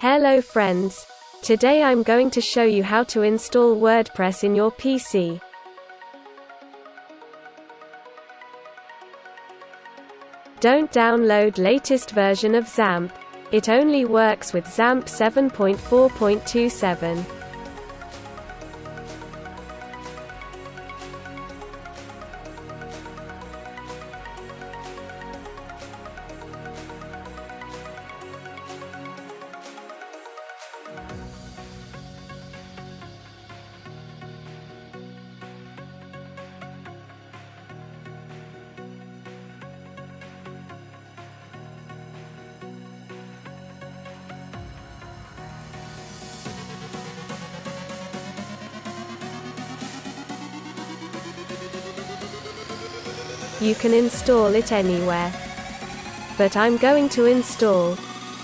Hello friends. Today I'm going to show you how to install WordPress in your PC. Don't download latest version of Xampp. It only works with Xampp 7.4.27. You can install it anywhere. But I'm going to install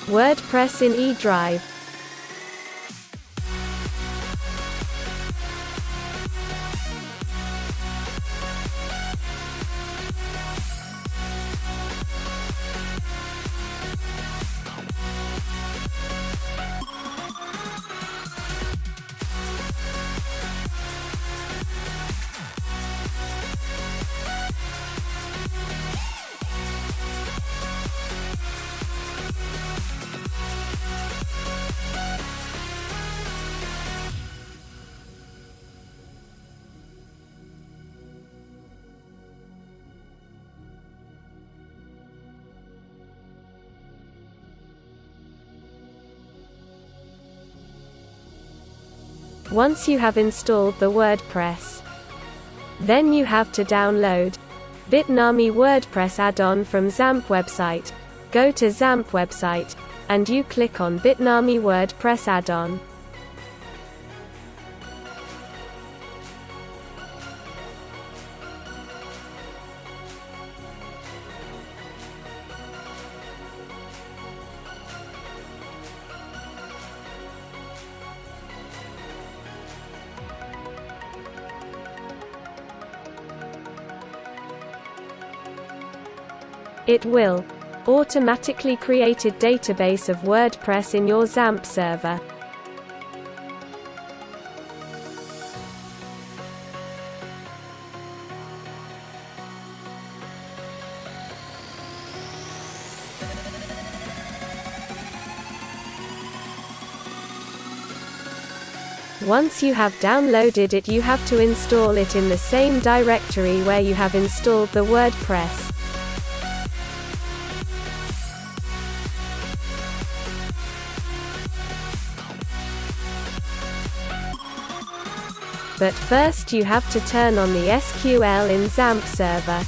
WordPress in eDrive. Once you have installed the WordPress, then you have to download bitnami WordPress add-on from Xampp website. Go to Xampp website, and you click on bitnami WordPress add-on. It will automatically create a database of WordPress in your Xampp server. Once you have downloaded it, you have to install it in the same directory where you have installed the WordPress. But first you have to turn on the SQL in Xampp server.